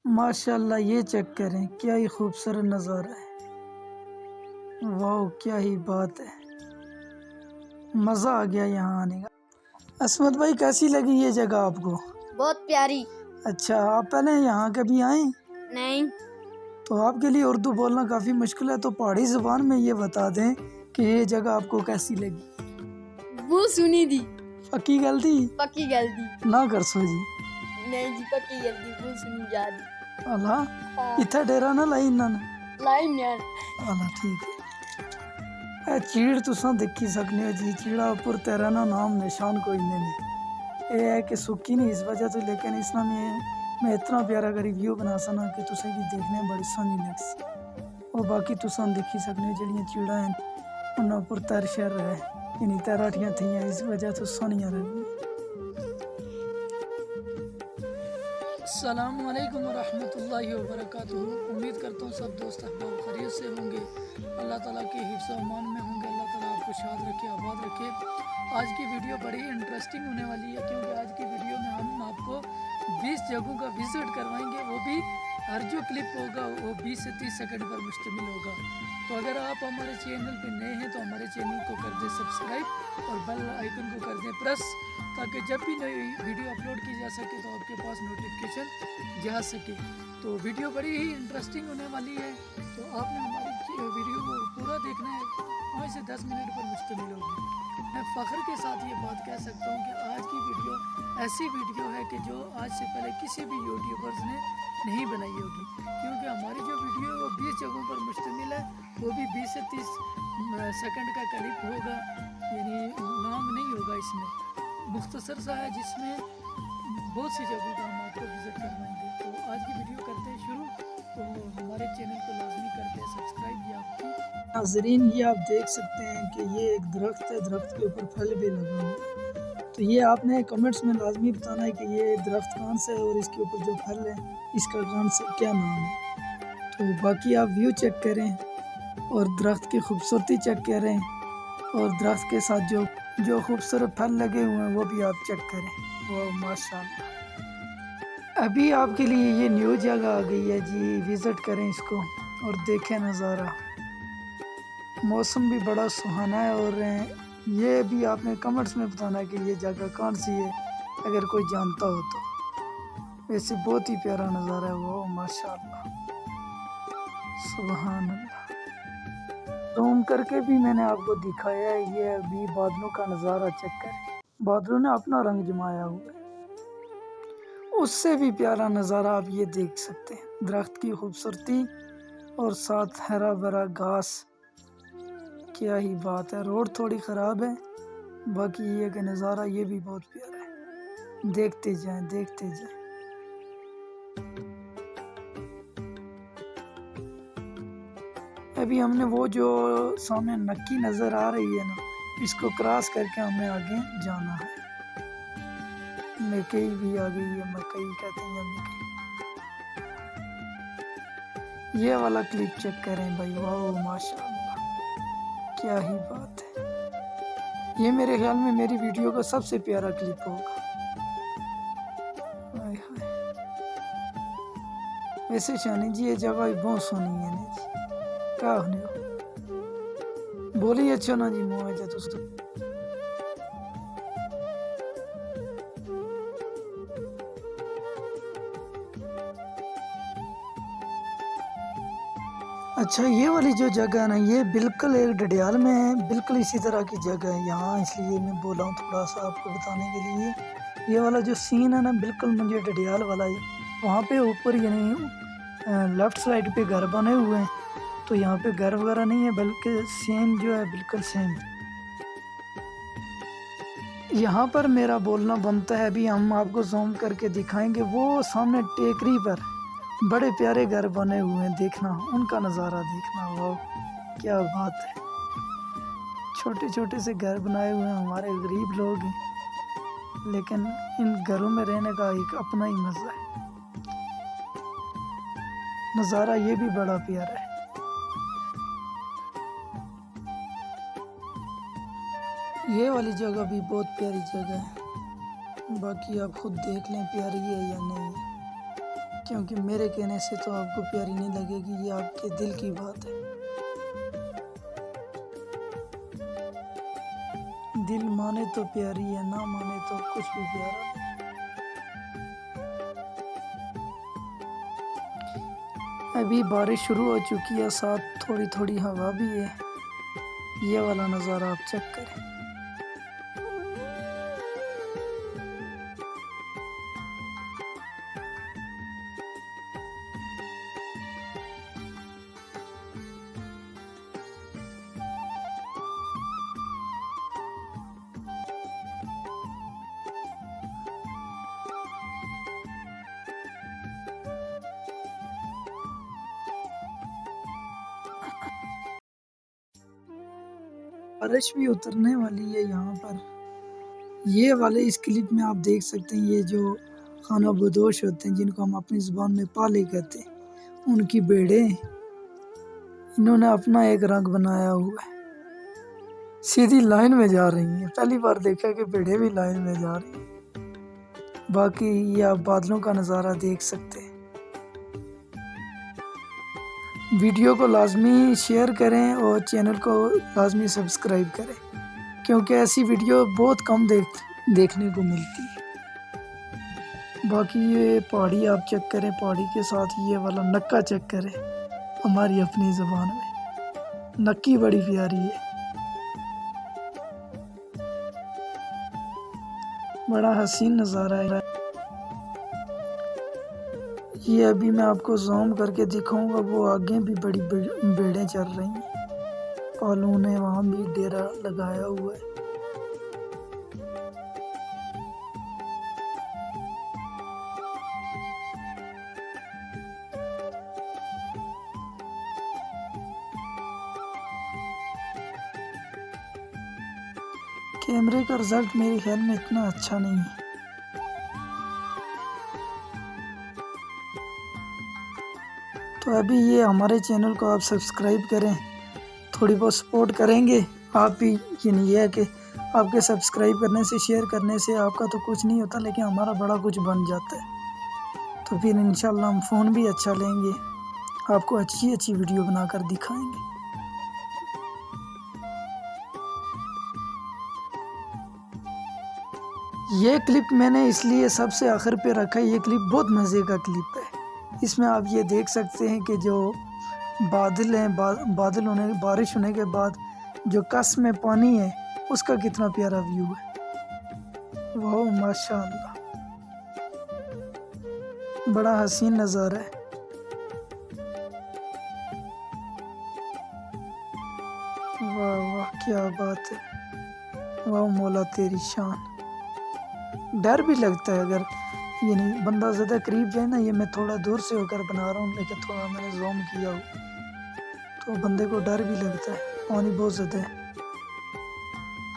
माशाल्लाह, ये चेक करें, क्या ही खूबसूरत नज़ारा है। वाह, क्या ही बात है। मज़ा आ गया यहाँ आने का। असमत भाई, कैसी लगी ये जगह आपको? बहुत प्यारी। अच्छा, आप पहले यहाँ कभी आए? नहीं। तो आपके लिए उर्दू बोलना काफ़ी मुश्किल है, तो पहाड़ी ज़ुबान में ये बता दें कि ये जगह आपको कैसी लगी। वो सुनी थी। पक्की गलती? पक्की गलती ना कर सो जी। नहीं जी, पक्की गलती। वो सुनी जा रही। अल्लाह, इतना डेरा ना लाई इन्होंने। लाइन यार। अल्लाह, ठीक है। चीड़ तुसा देखी सकने हो जी, चीड़ा उपर तेरा ना नाम निशान कोई नहीं। ये है कि सुखी नहीं इस वजह तो, लेकिन इसना मैं इतना प्यारा करी व्यू बना सना कि तुसे की देखने बड़ी सोहनी लग। और बाकी तुसा देखी सकने हो जड़ियाँ चीड़ा हैं उन्होंने उपर तैर शर रहे यानी तैराटियाँ थी, इस वजह तो सोहनियाँ रही। अस्सलामु अलैकुम वरहमतुल्लाहि वबरकातुहू। उम्मीद करता हूँ सब दोस्त अहबाब खैरियत से होंगे, अल्लाह ताला के हिफ्ज़ व अमान में होंगे। अल्लाह ताला आपको शाद रखे, आबाद रखे। आज की वीडियो बड़ी इंटरेस्टिंग होने वाली है, क्योंकि आज की वीडियो में हम आपको 20 जगहों का विजिट करवाएंगे। वो भी हर जो क्लिप होगा वो 20 से 30 सेकंड पर मुश्तमिल होगा। तो अगर आप हमारे चैनल पर नए हैं तो हमारे चैनल को कर दें सब्सक्राइब और बेल आइकन को कर दें प्रेस, ताकि जब भी नई वीडियो अपलोड की जा सके तो आपके पास नोटिफिकेशन जा सके। तो वीडियो बड़ी ही इंटरेस्टिंग होने वाली है, तो आपने हमारी वीडियो को पूरा देखना है। 5 से 10 मिनट पर मुश्तमिल होगी। मैं फ़ख्र के साथ ये बात कह सकता हूँ कि आज की वीडियो ऐसी वीडियो है कि जो आज से पहले किसी भी यूट्यूबर्स ने नहीं बनाई होगी, क्योंकि हमारी जो वीडियो है वो 20 जगहों पर मुश्तमिल है। वो भी 20 से 30 सेकंड का क्लिप होगा, यानी लॉन्ग नहीं होगा। इसमें मुख्तसर सा है, जिसमें बहुत सी जगहों का हम आपको विज़िट करवाएंगे। तो आज की वीडियो करते हैं शुरू। तो हमारे चैनल को लाजमी करते हैं सब्सक्राइब। ये आपकी नाजरीन, ये आप देख सकते हैं कि ये एक दरख्त है, दरख्त के ऊपर फल भी लगा हुआ है। तो ये आपने कमेंट्स में लाजमी बताना है कि ये दरख्त कौन सा है और इसके ऊपर जो फल है इसका कौन सा क्या नाम है। तो बाकी आप व्यू चेक करें और दरख्त की खूबसूरती चेक करें, और दरख्त के साथ जो खूबसूरत फल लगे हुए हैं वो भी आप चेक करें। वो माशाल्लाह। अभी आपके लिए ये न्यू जगह आ गई है जी, विज़िट करें इसको और देखें नज़ारा। मौसम भी बड़ा सुहाना है, और ये भी आपने कमेंट्स में बताना है कि ये जगह कौन सी है, अगर कोई जानता हो तो। वैसे बहुत ही प्यारा नज़ारा है वो, माशाल्लाह, सुभान अल्लाह। ज़ूम करके भी मैंने आपको दिखाया है। ये अभी बादलों का नज़ारा चेक करें, बादलों ने अपना रंग जमाया हुआ है। उससे भी प्यारा नज़ारा आप ये देख सकते हैं, दरख्त की खूबसूरती और साथ हरा भरा घास। क्या ही बात है। रोड थोड़ी ख़राब है, बाकी ये का नज़ारा ये भी बहुत प्यारा है। देखते जाएं, देखते जाएं। अभी हमने वो जो सामने नक्की नज़र आ रही है ना, इसको क्रॉस करके हमें आगे जाना है। मकई भी आ गई है, मकई कहते हैं मकई। ये वाला क्लिप चेक करें भाई, वाह माशाल्लाह, क्या ही बात है। ये मेरे ख्याल में मेरी वीडियो का सबसे प्यारा क्लिप होगा। हाय हाय। वैसे शानी जी ये जगह भी बहुत सोहनी है ना जी, क्या होने हो बोली अच्छा ना जी मुँह है तो। अच्छा, ये वाली जो जगह है ना, ये बिल्कुल एक डडियाल में है, बिल्कुल इसी तरह की जगह है यहाँ, इसलिए मैं बोला हूँ थोड़ा सा आपको बताने के लिए। ये वाला जो सीन है ना, बिल्कुल मुझे डडियाल वाला है। वहाँ पे ऊपर यानी लेफ़्ट साइड पे घर बने हुए हैं, तो यहाँ पे घर वगैरह नहीं है, बल्कि सेम जो है बिल्कुल सेम। यहाँ पर मेरा बोलना बनता है, अभी हम आपको जूम करके दिखाएंगे। वो सामने टेकरी पर बड़े प्यारे घर बने हुए हैं, देखना उनका नज़ारा देखना, वाह क्या बात है। छोटे छोटे से घर बनाए हुए हैं, हमारे गरीब लोग हैं, लेकिन इन घरों में रहने का एक अपना ही मज़ा है। नज़ारा ये भी बड़ा प्यारा है। ये वाली जगह भी बहुत प्यारी जगह है, बाकी आप खुद देख लें प्यारी है या नहीं है। क्योंकि मेरे कहने से तो आपको प्यारी नहीं लगेगी, ये आपके दिल की बात है। दिल माने तो प्यारी है, ना माने तो कुछ भी प्यारा नहीं। अभी बारिश शुरू हो चुकी है, साथ थोड़ी थोड़ी हवा भी है। ये वाला नज़ारा आप चेक करें। बारिश भी उतरने वाली है यहाँ पर। ये वाले इस क्लिप में आप देख सकते हैं, ये जो खाना बदोश होते हैं, जिनको हम अपनी ज़ुबान में पाले कहते हैं, उनकी भेड़ें इन्होंने अपना एक रंग बनाया हुआ है, सीधी लाइन में जा रही हैं। पहली बार देखा कि भेड़ें भी लाइन में जा रही हैं। बाकी ये आप बादलों का नज़ारा देख सकते हैं। वीडियो को लाजमी शेयर करें और चैनल को लाजमी सब्सक्राइब करें, क्योंकि ऐसी वीडियो बहुत कम देखने को मिलती है। बाकी ये पहाड़ी आप चेक करें, पहाड़ी के साथ ये वाला नक्का चेक करें हमारी अपनी ज़बान में। नक्की बड़ी प्यारी है, बड़ा हसीन नज़ारा है। ये अभी मैं आपको ज़ूम करके दिखाऊंगा, वो आगे भी बड़ी भेड़ें चल रही हैं। पालू ने वहाँ भी डेरा लगाया हुआ है। कैमरे का रिजल्ट मेरे ख्याल में इतना अच्छा नहीं है। तो अभी ये हमारे चैनल को आप सब्सक्राइब करें, थोड़ी बहुत सपोर्ट करेंगे आप भी। ये है कि आपके सब्सक्राइब करने से, शेयर करने से आपका तो कुछ नहीं होता, लेकिन हमारा बड़ा कुछ बन जाता है। तो फिर इंशाल्लाह हम फ़ोन भी अच्छा लेंगे, आपको अच्छी अच्छी वीडियो बनाकर दिखाएंगे। ये क्लिप मैंने इसलिए सबसे आखिर पे रखा है, ये क्लिप बहुत मज़े का क्लिप है। इसमें आप ये देख सकते हैं कि जो बादल हैं, बारिश होने के बाद जो कस में पानी है, उसका कितना प्यारा व्यू है। वाह माशाअल्लाह, बड़ा हसीन नज़ारा है। वाह वाह क्या बात है, वाह मौला तेरी शान। डर भी लगता है अगर यानी बंदा ज़्यादा करीब जाए ना। ये मैं थोड़ा दूर से होकर बना रहा हूँ, लेकिन थोड़ा मैंने जूम किया हो तो बंदे को डर भी लगता है, पानी बहुत ज़्यादा है।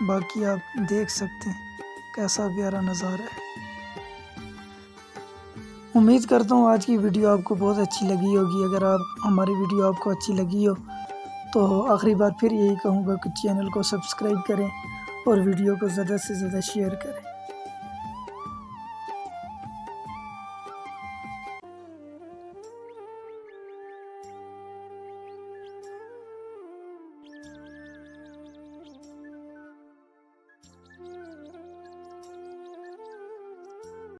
बाकी आप देख सकते हैं कैसा प्यारा नज़ारा है। उम्मीद करता हूँ आज की वीडियो आपको बहुत अच्छी लगी होगी। अगर हमारी वीडियो आपको अच्छी लगी हो तो आखिरी बार फिर यही कहूँगा कि चैनल को सब्सक्राइब करें और वीडियो को ज़्यादा से ज़्यादा शेयर करें।